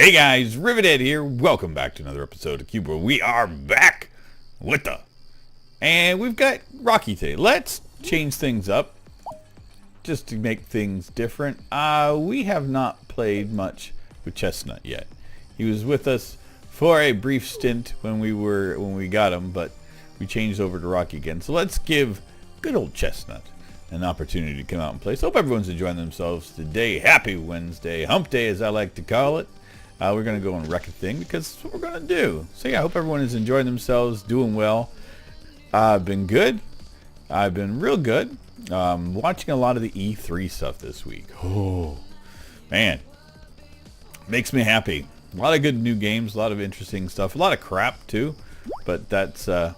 Hey guys, Rivet here. Welcome back to another episode of Cube. We are back with the, and we've got Rocky today. Let's change things up just to make things different. We have not played much with Chestnut yet. He was with us for a brief stint when we got him, but we changed over to Rocky again. So let's give good old Chestnut an opportunity to come out and play. So hope everyone's enjoying themselves today. Happy Wednesday, hump day as I like to call it. We're going to go and wreck a thing because that's what we're going to do. So yeah, I hope everyone is enjoying themselves, doing well. I've been good. I've been real good. Watching a lot of the E3 stuff this week. Oh, man. Makes me happy. A lot of good new games, a lot of interesting stuff. A lot of crap, too. But that's to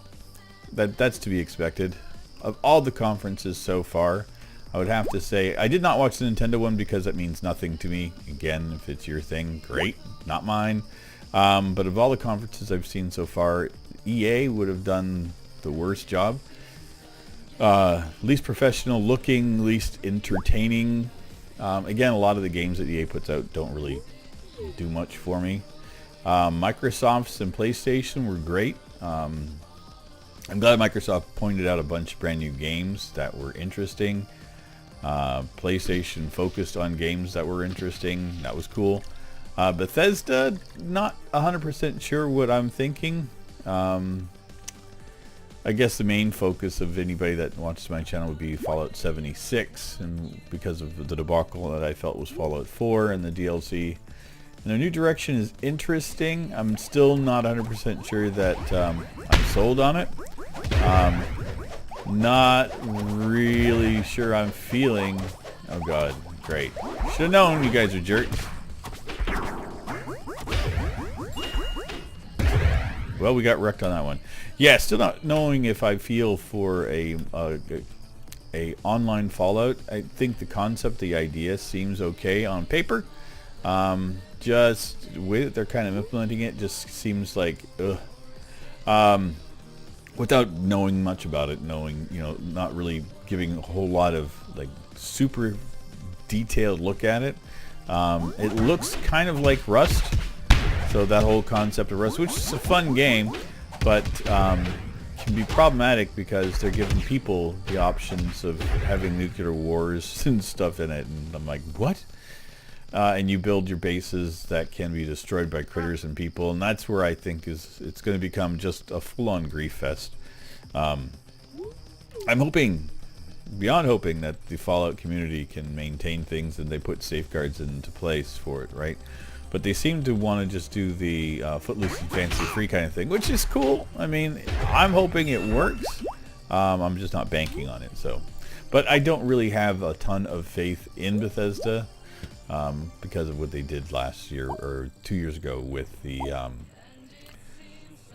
be expected. Of all the conferences so far, I would have to say I did not watch the Nintendo one because that means nothing to me. Again, if it's your thing, great. Not mine. But of all the conferences I've seen so far, EA would have done the worst job. Least professional looking, least entertaining. Again, a lot of the games that EA puts out don't really do much for me. Microsoft's and PlayStation were great. I'm glad Microsoft pointed out a bunch of brand new games that were interesting. PlayStation focused on games that were interesting. That was cool. Bethesda, not 100% sure what I'm thinking. I guess the main focus of anybody that watches my channel would be Fallout 76, and because of the debacle that I felt was Fallout 4 and the DLC. And the new direction is interesting. I'm still not 100% sure that I'm sold on it. Not really sure I'm feeling. Oh god, great. Should have known you guys are jerks. Well, we got wrecked on that one. Yeah, still not knowing if I feel for a online Fallout. I think the concept, the idea seems okay on paper. Just the way that they're kind of implementing it just seems like ugh. Without knowing much about it, not really giving a whole lot of like super detailed look at it. It looks kind of like Rust, so that whole concept of Rust, which is a fun game, but can be problematic because they're giving people the options of having nuclear wars and stuff in it, and I'm like, what? And you build your bases that can be destroyed by critters and people, and that's where I think it's going to become just a full-on grief fest. I'm hoping, beyond hoping, that the Fallout community can maintain things and they put safeguards into place for it, right? But they seem to want to just do the footloose and fancy free kind of thing, which is cool. I mean, I'm hoping it works. I'm just not banking on it. So, but I don't really have a ton of faith in Bethesda. Because of what they did last year or 2 years ago with the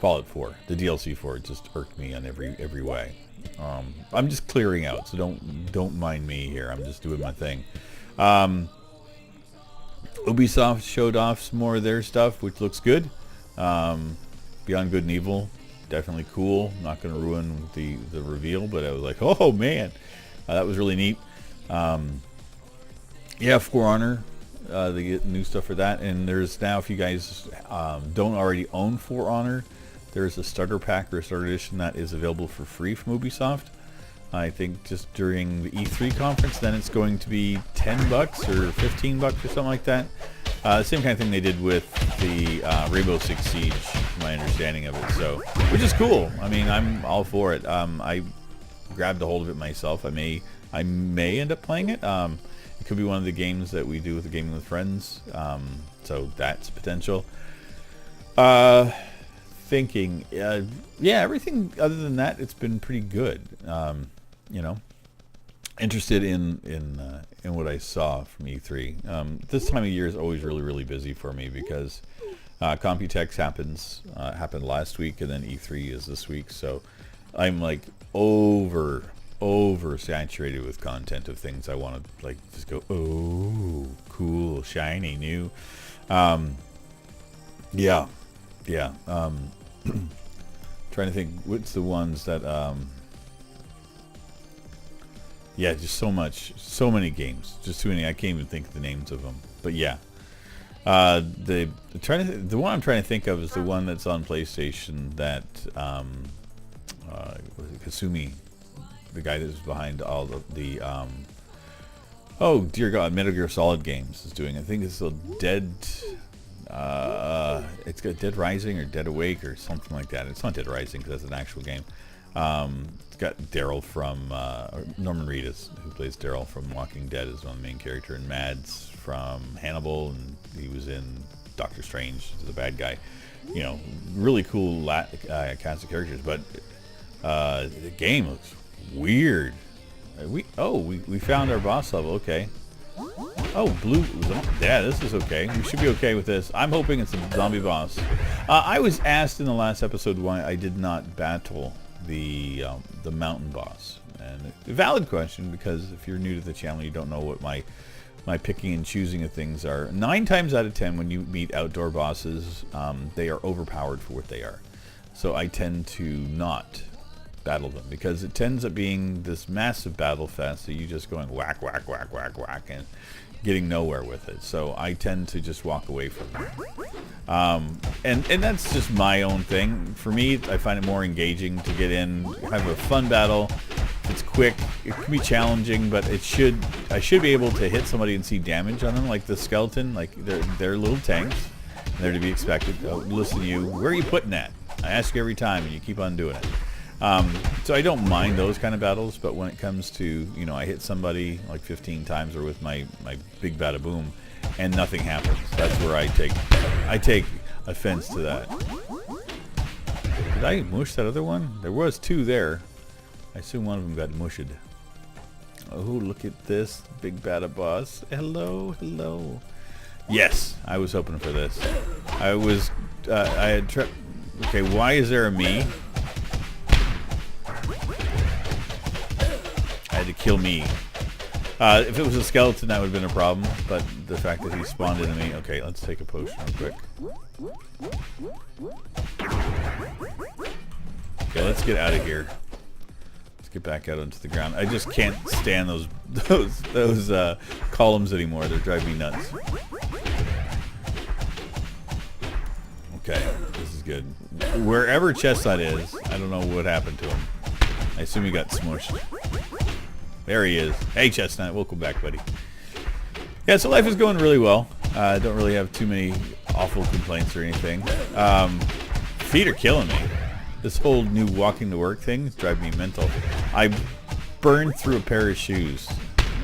Fallout 4, the DLC for it just irked me on every way. I'm just clearing out, so don't mind me here. I'm just doing my thing. Ubisoft showed off some more of their stuff, which looks good. Beyond Good and Evil, definitely cool. Not going to ruin the reveal, but I was like, oh man, that was really neat. Yeah, For Honor, they get new stuff for that, and there's now, if you guys don't already own For Honor, there's a starter pack or a starter edition that is available for free from Ubisoft. I think just during the E3 conference, then it's going to be $10 or $15 or something like that. Same kind of thing they did with the Rainbow Six Siege, my understanding of it. So, which is cool. I mean, I'm all for it. I grabbed a hold of it myself. I may end up playing it. It could be one of the games that we do with the Gaming with Friends, so that's potential. Thinking, yeah, everything other than that, it's been pretty good. Interested in what I saw from E3. This time of year is always really, really busy for me because Computex happened last week, and then E3 is this week, so I'm like oversaturated with content of things I want to like just go, oh, cool, shiny, new. Yeah. Trying to think what's the ones that yeah, just so many games, just too many. I can't even think of the names of them, but yeah, The one I'm trying to think of is the one that's on PlayStation that was it Kasumi, the guy that's behind all the oh dear God, Metal Gear Solid games is doing. I think it's a Dead. It's got Dead Rising or Dead Awake or something like that. It's not Dead Rising because that's an actual game. It's got Daryl from Norman Reedus, who plays Daryl from Walking Dead, is one of the main character, and Mads from Hannibal, and he was in Doctor Strange, the bad guy. You know, really cool cast of characters, but the game looks weird. We found our boss level. Okay. Oh, blue. Yeah, this is okay. We should be okay with this. I'm hoping it's a zombie boss. I was asked in the last episode why I did not battle the mountain boss, and a valid question, because if you're new to the channel, you don't know what my picking and choosing of things are. 9 times out of 10, when you meet outdoor bosses, they are overpowered for what they are. So I tend to not battle them, because it tends up being this massive battle fest that you just going whack, whack, whack, whack, whack, and getting nowhere with it. So I tend to just walk away from them. And that's just my own thing. For me, I find it more engaging to get in, have a fun battle. It's quick. It can be challenging, but I should be able to hit somebody and see damage on them, like the skeleton. Like they're little tanks. They're to be expected. Oh, listen to you. Where are you putting that? I ask you every time, and you keep on doing it. So I don't mind those kind of battles, but when it comes to, you know, I hit somebody like 15 times or with my big bada boom and nothing happens, that's where I take offense to that. Did I mush that other one? There was 2 there. I assume one of them got mushed. Oh, look at this big bada boss. Hello, hello. Yes, I was hoping for this. I had tried. Okay, why is there a me? I had to kill me. If it was a skeleton, that would have been a problem, but the fact that he spawned into me. Okay, let's take a potion real quick. Okay, let's get out of here. Let's get back out onto the ground. I just can't stand those columns anymore. They're driving me nuts. Okay, this is good. Wherever Chestnut is, I don't know what happened to him. I assume he got smushed. There he is. Hey, Chestnut. Welcome back, buddy. Yeah, so life is going really well. I don't really have too many awful complaints or anything. Feet are killing me. This whole new walking to work thing is driving me mental. I burned through a pair of shoes.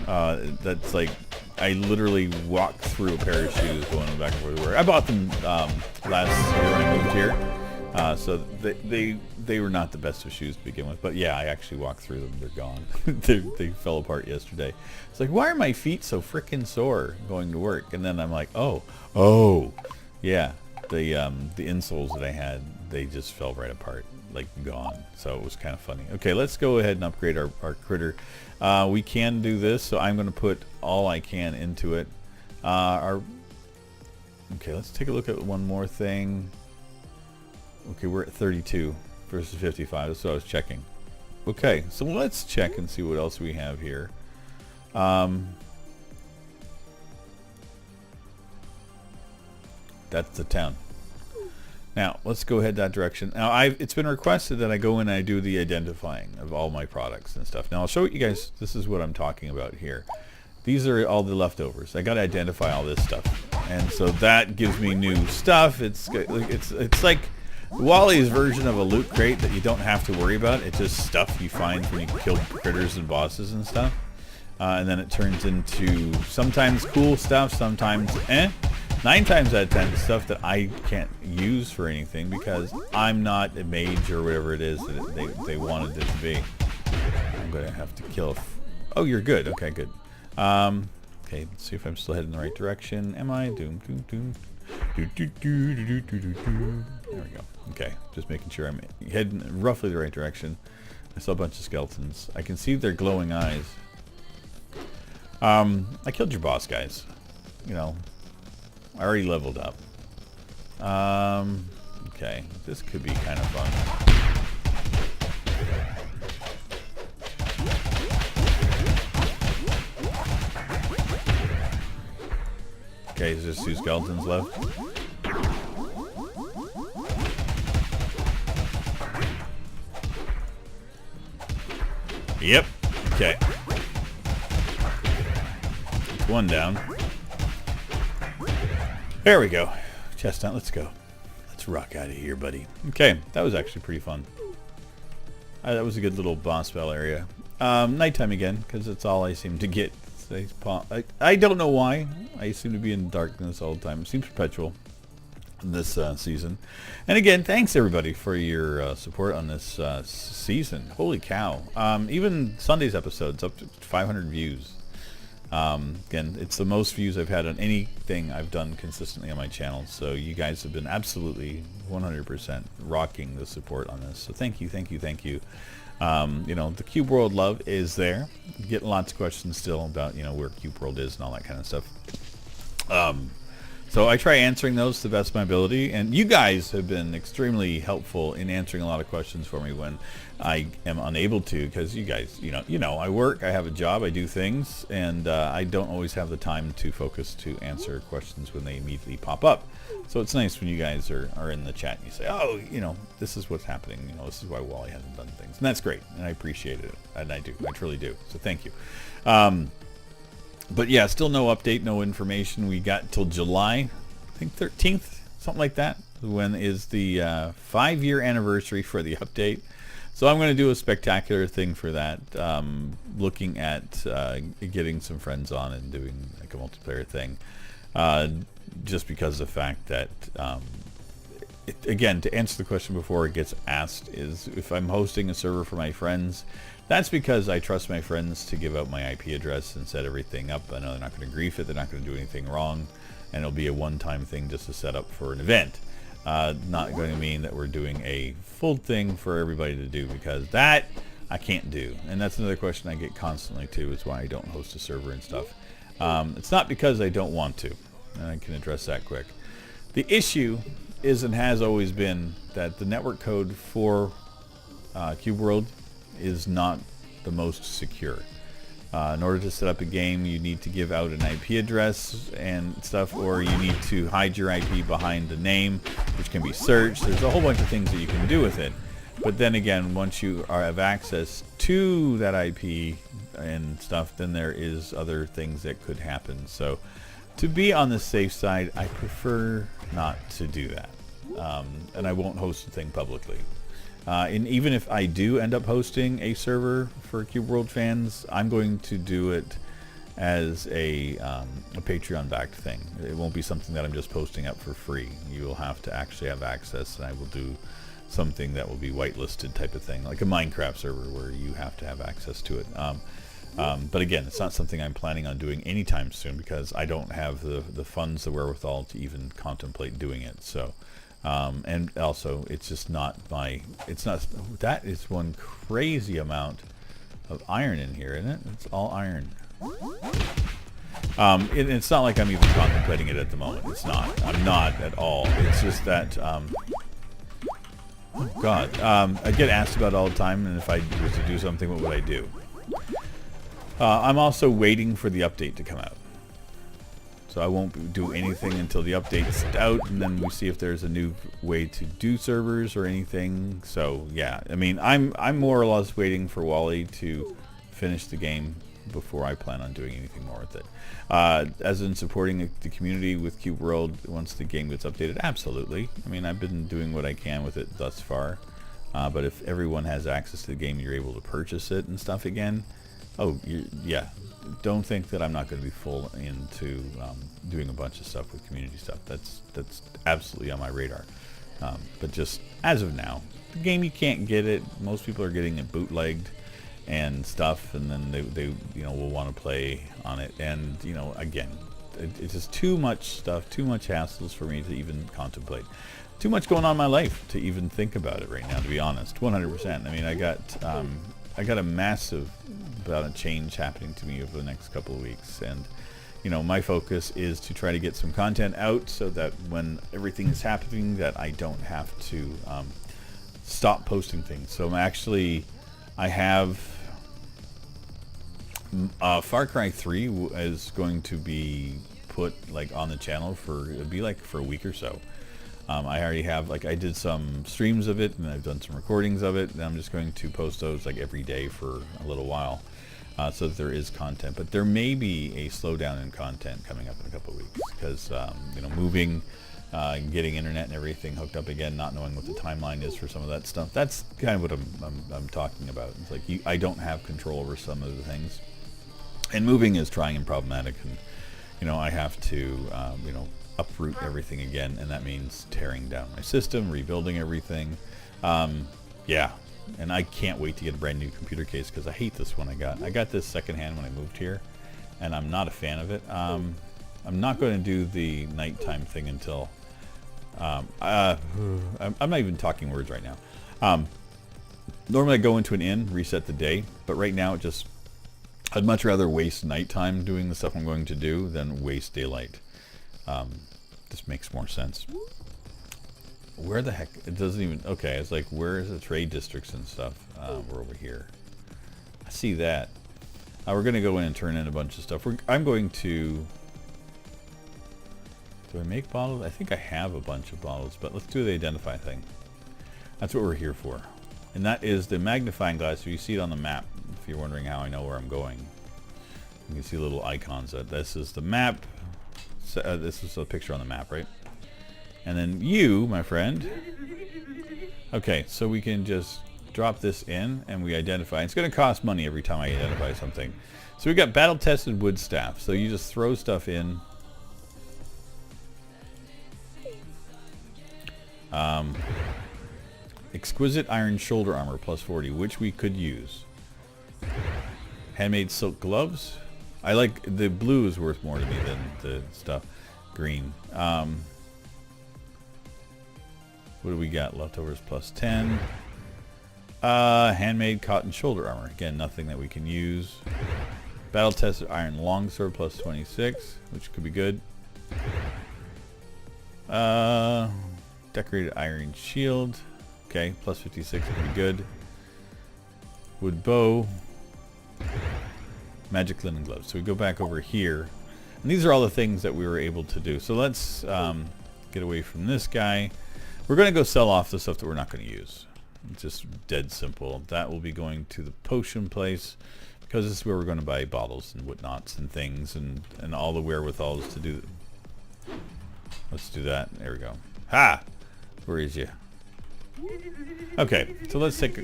That's like, I literally walked through a pair of shoes going back and forth to work. I bought them last year when I moved here. So they were not the best of shoes to begin with, but yeah, I actually walked through them. They're gone. they fell apart yesterday. It's like, why are my feet so freaking sore going to work? And then I'm like, oh, yeah, the insoles that I had, they just fell right apart, like gone. So it was kind of funny. Okay, let's go ahead and upgrade our critter. We can do this, so I'm going to put all I can into it. Okay, let's take a look at one more thing. Okay, we're at 32 versus 55. That's what I was checking. Okay, so let's check and see what else we have here. That's the town. Now, let's go ahead that direction. Now, it's been requested that I go in and I do the identifying of all my products and stuff. Now, I'll show you guys. This is what I'm talking about here. These are all the leftovers. I got to identify all this stuff. And so that gives me new stuff. It's like Wally's version of a loot crate that you don't have to worry about. It's just stuff you find when you kill critters and bosses and stuff. And then it turns into sometimes cool stuff, sometimes 9 times out of 10 stuff that I can't use for anything because I'm not a mage or whatever it is that they wanted it to be. I'm going to have to kill... Oh, you're good. Okay, good. Okay, let's see if I'm still heading in the right direction. Am I? Doom, doom, doom. There we go. Okay, just making sure I'm heading roughly the right direction. I saw a bunch of skeletons. I can see their glowing eyes. I killed your boss, guys. You know, I already leveled up. Okay, this could be kind of fun. Okay, there's just 2 skeletons left. Yep. Okay. It's 1 down. There we go. Chestnut, let's go. Let's rock out of here, buddy. Okay, that was actually pretty fun. That was a good little boss battle area. Nighttime again, because that's all I seem to get. I don't know why. I seem to be in darkness all the time. It seems perpetual this season. And again, thanks everybody for your support on this season. Holy cow. Even Sunday's episode's up to 500 views. Again, it's the most views I've had on anything I've done consistently on my channel. So you guys have been absolutely 100% rocking the support on this. So thank you, thank you, thank you. You know, the Cube World love is there. Getting lots of questions still about, you know, where Cube World is and all that kind of stuff. So I try answering those to the best of my ability, and you guys have been extremely helpful in answering a lot of questions for me when I am unable to, because you guys, you know, I work, I have a job, I do things, and I don't always have the time to focus to answer questions when they immediately pop up. So it's nice when you guys are in the chat and you say, oh, you know, this is what's happening, you know, this is why Wally hasn't done things, and that's great, and I appreciate it, and I do, I truly do. So thank you. But yeah, still no update, no information. We got till July, I think 13th, something like that, when is the 5-year anniversary for the update. So I'm going to do a spectacular thing for that, looking at getting some friends on and doing like a multiplayer thing, just because of the fact that, again, to answer the question before it gets asked, is if I'm hosting a server for my friends, that's because I trust my friends to give out my IP address and set everything up. I know they're not going to grief it, they're not going to do anything wrong, and it'll be a one-time thing just to set up for an event. Not going to mean that we're doing a full thing for everybody to do, because that I can't do. And that's another question I get constantly too, is why I don't host a server and stuff. It's not because I don't want to, and I can address that quick. The issue is and has always been that the network code for Cube World is not the most secure. In order to set up a game, you need to give out an IP address and stuff, or you need to hide your IP behind the name, which can be searched. There's a whole bunch of things that you can do with it. But then again, once you have access to that IP and stuff, then there is other things that could happen. So to be on the safe side, I prefer not to do that. And I won't host the thing publicly. And even if I do end up hosting a server for Cube World fans, I'm going to do it as a Patreon-backed thing. It won't be something that I'm just posting up for free. You will have to actually have access, and I will do something that will be whitelisted type of thing, like a Minecraft server where you have to have access to it. But again, it's not something I'm planning on doing anytime soon, because I don't have the funds, the wherewithal to even contemplate doing it. So. And also, it's just not that is one crazy amount of iron in here, isn't it? It's all iron. It's not like I'm even contemplating it at the moment. It's not. I'm not at all. It's just that, oh God, I get asked about it all the time, and if I was to do something, what would I do? I'm also waiting for the update to come out. So I won't do anything until the update's out, and then we see if there's a new way to do servers or anything. So yeah, I mean, I'm more or less waiting for Wally to finish the game before I plan on doing anything more with it. As in supporting the community with Cube World once the game gets updated, absolutely. I mean, I've been doing what I can with it thus far. But if everyone has access to the game, you're able to purchase it and stuff again. Oh, yeah. Don't think that I'm not going to be full into doing a bunch of stuff with community stuff. That's absolutely on my radar. But just as of now, the game, you can't get it. Most people are getting it bootlegged and stuff, and then they will want to play on it. And again, it's just too much stuff, too much hassles for me to even contemplate. Too much going on in my life to even think about it right now, to be honest. 100%. I mean, I got a massive amount of change happening to me over the next couple of weeks, and my focus is to try to get some content out so that when everything is happening, that I don't have to stop posting things. So I have Far Cry 3 is going to be put like on the channel for, it'd be like for a week or so. I already have, like, I did some streams of it and I've done some recordings of it, and I'm just going to post those like every day for a little while, so that there is content. But there may be a slowdown in content coming up in a couple of weeks because you know, moving, getting internet and everything hooked up again, not knowing what the timeline is for some of that stuff. That's kind of what I'm talking about. It's like I don't have control over some of the things, and moving is trying and problematic, and you know, I have to you know, uproot everything again, and that means tearing down my system, rebuilding everything. Yeah, and I can't wait to get a brand new computer case because I hate this one I got. I got this secondhand when I moved here, and I'm not a fan of it. I'm not going to do the nighttime thing until I'm not even talking words right now. Normally I go into an inn, reset the day, but right now I'd much rather waste nighttime doing the stuff I'm going to do than waste daylight. This makes more sense. Where the heck? It doesn't even... Okay, it's like, where is the trade districts and stuff? We're over here. I see that. We're going to go in and turn in a bunch of stuff. I'm going to... Do I make bottles? I think I have a bunch of bottles, but let's do the identify thing. That's what we're here for. And that is the magnifying glass. So you see it on the map, if you're wondering how I know where I'm going. You can see little icons. This is the map. This is a picture on the map, right? And then you, my friend. Okay, so we can just drop this in and we identify. It's going to cost money every time I identify something. So we got battle-tested wood staff. So you just throw stuff in. Exquisite iron shoulder armor plus 40, which we could use. Handmade silk gloves. I like the blue is worth more to me than the stuff green. What do we got? Leftovers plus 10. Handmade cotton shoulder armor. Again, nothing that we can use. Battle tested iron longsword plus 26, which could be good. Decorated iron shield. Okay, plus 56 would be good. Wood bow. Magic linen gloves. So we go back over here. And these are all the things that we were able to do. So let's get away from this guy. We're going to go sell off the stuff that we're not going to use. It's just dead simple. That will be going to the potion place, because this is where we're going to buy bottles and whatnots and things and all the wherewithals to do. Let's do that. There we go. Ha! Where is you? Okay, so let's take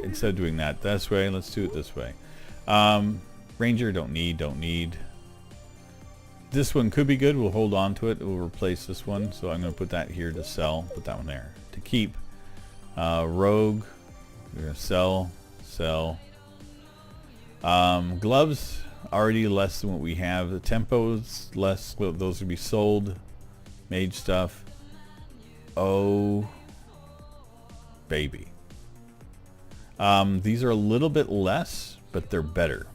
instead of doing that this way, let's do it this way. Ranger, don't need. This one could be good. We'll hold on to it. We'll replace this one. So I'm going to put that here to sell. Put that one there to keep. Rogue, we're going to sell. Gloves, already less than what we have. The tempo's less. Well, those would be sold. Mage stuff. Oh, baby. These are a little bit less, but they're better.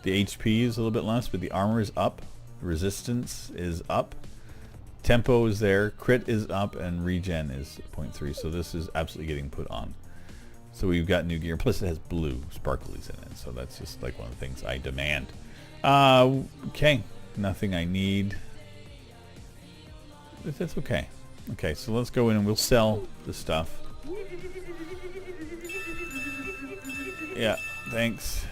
The HP is a little bit less, but the armor is up. Resistance is up. Tempo is there. Crit is up, and regen is 0.3. So this is absolutely getting put on. So we've got new gear. Plus it has blue sparklies in it. So that's just like one of the things I demand. Okay. Nothing I need. That's okay. Okay, so let's go in and we'll sell the stuff. Yeah, thanks.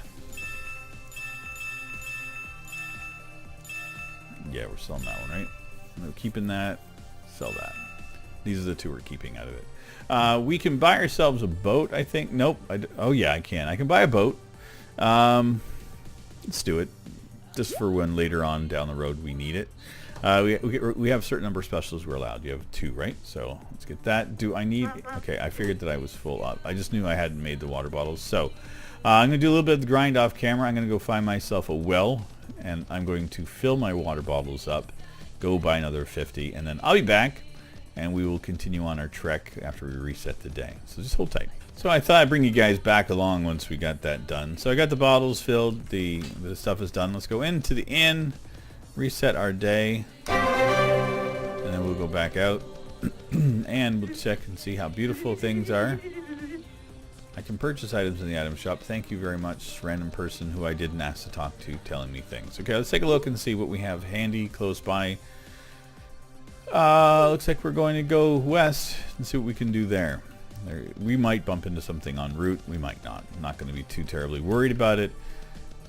Yeah, we're selling that one, right? We're keeping that. Sell that. These are the two we're keeping out of it. We can buy ourselves a boat, I think. Nope. Oh, yeah, I can. I can buy a boat. Let's do it. Just for when later on down the road we need it. We have a certain number of specials we're allowed. You have 2, right? So let's get that. Do I need... Okay, I figured that I was full up. I just knew I hadn't made the water bottles. So I'm going to do a little bit of the grind off camera. I'm going to go find myself a well, and I'm going to fill my water bottles up, go buy another 50, and then I'll be back, and we will continue on our trek after we reset the day. So just hold tight. So I thought I'd bring you guys back along once we got that done. So I got the bottles filled. The stuff is done. Let's go into the inn. Reset our day, and then we'll go back out and we'll check and see how beautiful things are. I can purchase items in the item shop. Thank you very much, random person who I didn't ask to talk to telling me things. Okay, let's take a look and see what we have handy close by. Looks like we're going to go west and see what we can do there. We might bump into something en route. We might not. I'm not going to be too terribly worried about it.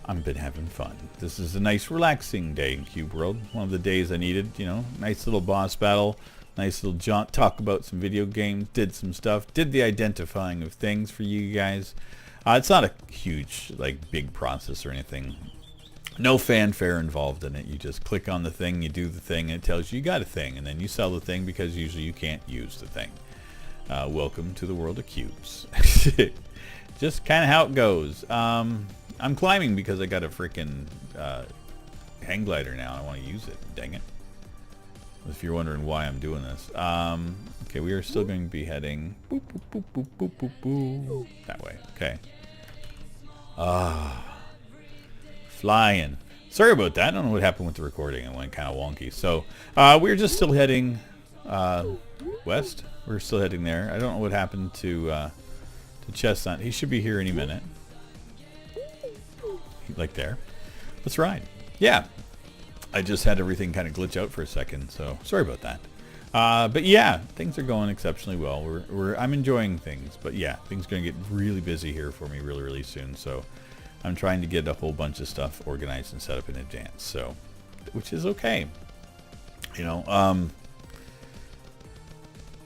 I've been having fun. This is a nice relaxing day in Cube World. One of the days I needed, you know, nice little boss battle, nice little jaunt, talk about some video games, did some stuff, did the identifying of things for you guys. It's not a huge, like, big process or anything. No fanfare involved in it. You just click on the thing, you do the thing, and it tells you got a thing, and then you sell the thing because usually you can't use the thing. Welcome to the world of cubes. Just kind of how it goes. I'm climbing because I got a freaking hang glider now. I want to use it. Dang it. If you're wondering why I'm doing this. Okay, we are still going to be heading boop, boop, boop, boop, boop, boop, boop, that way. Okay. Flying. Sorry about that. I don't know what happened with the recording. It went kind of wonky. So we're just still heading west. We're still heading there. I don't know what happened to Chestnut. He should be here any minute. Like there. Let's ride. Yeah. I just had everything kind of glitch out for a second, so sorry about that. But yeah, things are going exceptionally well. I'm enjoying things, but yeah, things are going to get really busy here for me really, really soon. So I'm trying to get a whole bunch of stuff organized and set up in advance. So, which is okay. You know,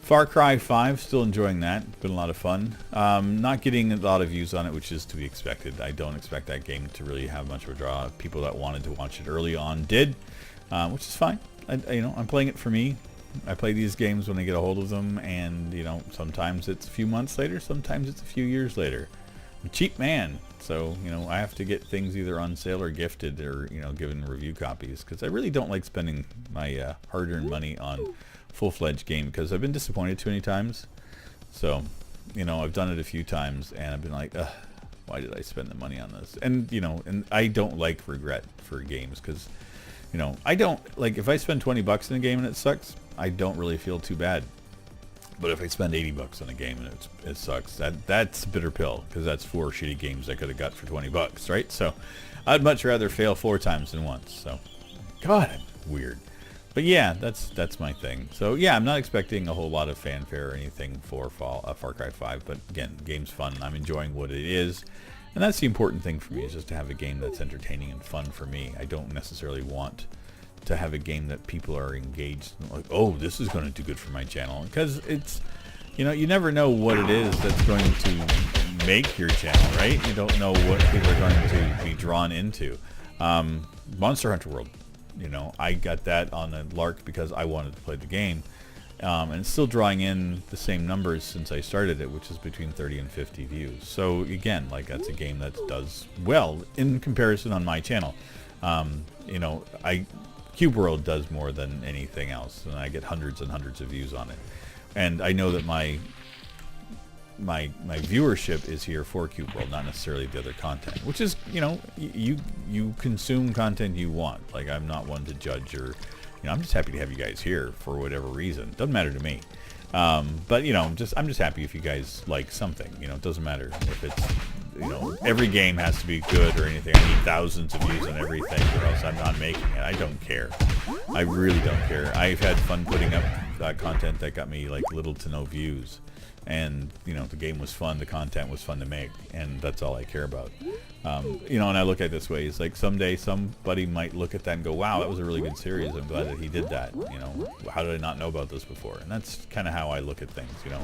Far Cry 5, still enjoying that. Been a lot of fun. Not getting a lot of views on it, which is to be expected. I don't expect that game to really have much of a draw. People that wanted to watch it early on did, which is fine. You know, I'm playing it for me. I play these games when I get a hold of them, and you know, sometimes it's a few months later, sometimes it's a few years later. I'm a cheap man, so you know, I have to get things either on sale or gifted, or you know, given review copies, because I really don't like spending my hard-earned money on full-fledged game, because I've been disappointed too many times. So, you know, I've done it a few times, and I've been like, ugh, why did I spend the money on this? And you know, and I don't like regret for games, because you know, I don't like, if I spend 20 bucks in a game and it sucks, I don't really feel too bad. But if I spend 80 bucks on a game and it sucks, that's a bitter pill, because that's 4 shitty games I could have got for 20 bucks, right? So I'd much rather fail 4 times than once. So, God, I'm weird. But yeah, that's my thing. So yeah, I'm not expecting a whole lot of fanfare or anything for Far Cry 5. But again, game's fun. I'm enjoying what it is. And that's the important thing for me, is just to have a game that's entertaining and fun for me. I don't necessarily want to have a game that people are engaged in, like, oh, this is going to do good for my channel. Because it's, you know, you never know what it is that's going to make your channel, right? You don't know what people are going to be drawn into. Monster Hunter World. You know, I got that on a lark because I wanted to play the game. And it's still drawing in the same numbers since I started it, which is between 30 and 50 views. So again, like, that's a game that does well in comparison on my channel. You know, Cube World does more than anything else, and I get hundreds and hundreds of views on it. And I know that my viewership is here for Cube World, not necessarily the other content, which is, you know, you consume content you want. Like, I'm not one to judge, or, you know, I'm just happy to have you guys here for whatever reason. Doesn't matter to me. But you know, I'm just happy if you guys like something. You know, it doesn't matter if it's, you know, every game has to be good or anything. I need thousands of views on everything, or else I'm not making it. I don't care. I really don't care. I've had fun putting up content that got me like little to no views. And you know, the game was fun, the content was fun to make, and that's all I care about. You know, and I look at it this way: it's like someday somebody might look at that and go, "Wow, that was a really good series. I'm glad that he did that." You know, how did I not know about this before? And that's kind of how I look at things. You know,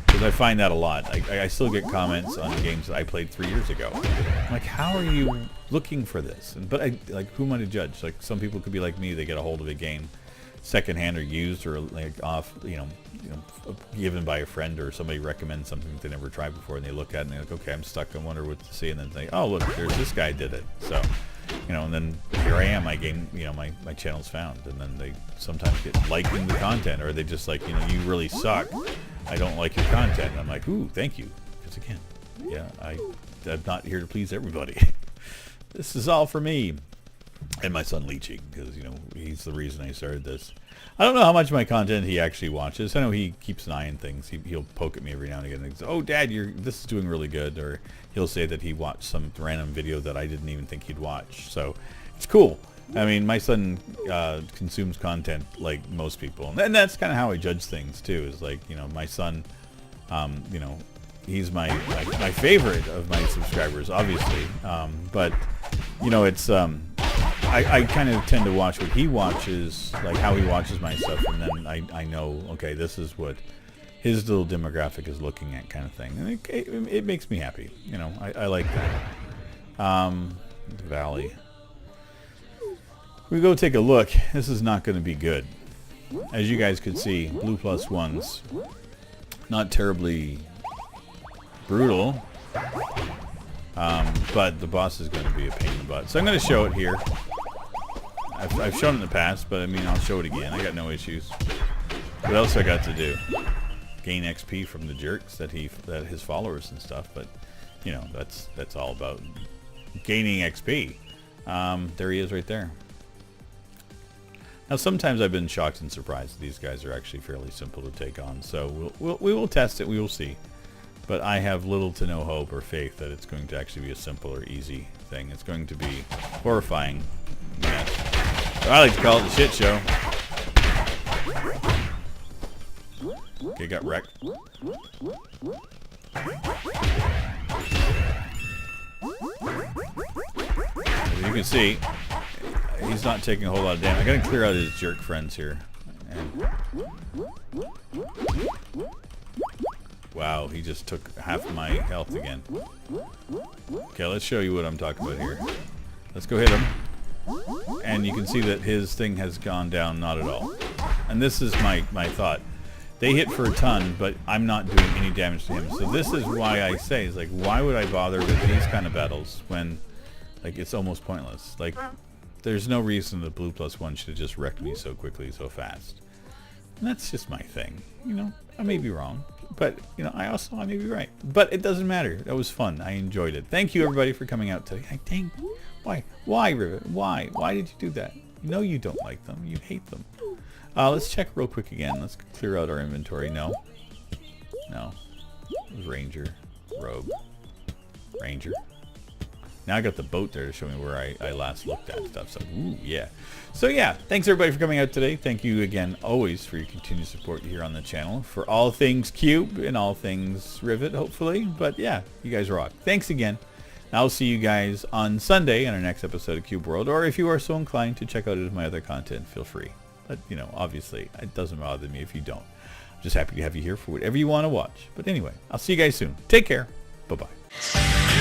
because I find that a lot. I still get comments on games that I played 3 years ago. I'm like, how are you looking for this? But who am I to judge? Like, some people could be like me; they get a hold of a game secondhand or used, or like off, you know, given by a friend, or somebody recommends something that they never tried before, and they look at it and they're like, okay, I'm stuck, I wonder what to see, and then think, oh look, there's this guy did it. So, you know, and then here I am, my game, you know, my channel's found, and then they sometimes get liking the content, or they just like, you know, you really suck, I don't like your content. And I'm like, ooh, thank you, because again, yeah, I'm not here to please everybody. This is all for me. And my son leeching, because, you know, he's the reason I started this. I don't know how much of my content he actually watches. I know he keeps an eye on things. He'll poke at me every now and again and say, oh, Dad, this is doing really good. Or he'll say that he watched some random video that I didn't even think he'd watch. So it's cool. I mean, my son consumes content like most people. And that's kind of how I judge things, too. Is like, you know, my son, you know, he's my favorite of my subscribers, obviously. But, you know, it's... I kind of tend to watch what he watches, like how he watches my stuff, and then I know, okay, this is what his little demographic is looking at, kind of thing. And it makes me happy. You know, I like that. The Valley. We go take a look. This is not going to be good. As you guys could see, blue +1s. Not terribly brutal. But the boss is going to be a pain in the butt. So I'm going to show it here. I've shown it in the past, but I mean, I'll show it again. I got no issues. What else I got to do? Gain XP from the jerks that his followers and stuff. But you know, that's all about gaining XP. There he is, right there. Now, sometimes I've been shocked and surprised that these guys are actually fairly simple to take on. So we will test it. We will see. But I have little to no hope or faith that it's going to actually be a simple or easy thing. It's going to be horrifying. Yes. I like to call it the shit show. Okay, got wrecked. As you can see, he's not taking a whole lot of damage. I gotta clear out his jerk friends here. And wow, he just took half of my health again. Okay, let's show you what I'm talking about here. Let's go hit him. And you can see that his thing has gone down not at all. And this is my thought. They hit for a ton, but I'm not doing any damage to him. So this is why I say, is like, why would I bother with these kind of battles when, like, it's almost pointless? Like, there's no reason the blue +1 should have just wrecked me so quickly, so fast. And that's just my thing. You know, I may be wrong. But, you know, I may be right. But it doesn't matter. That was fun. I enjoyed it. Thank you, everybody, for coming out today. Dang. Why, Rivet? Why? Why did you do that? You know you don't like them. You hate them. Let's check real quick again. Let's clear out our inventory. No. No. It was Ranger. Rogue. Ranger. Now I got the boat there to show me where I last looked at stuff. So, ooh, yeah. So, yeah. Thanks, everybody, for coming out today. Thank you again, always, for your continued support here on the channel. For all things Cube and all things Rivet, hopefully. But, yeah, you guys rock. Thanks again. I'll see you guys on Sunday in our next episode of Cube World. Or if you are so inclined to check out my other content, feel free. But, you know, obviously, it doesn't bother me if you don't. I'm just happy to have you here for whatever you want to watch. But anyway, I'll see you guys soon. Take care. Bye-bye.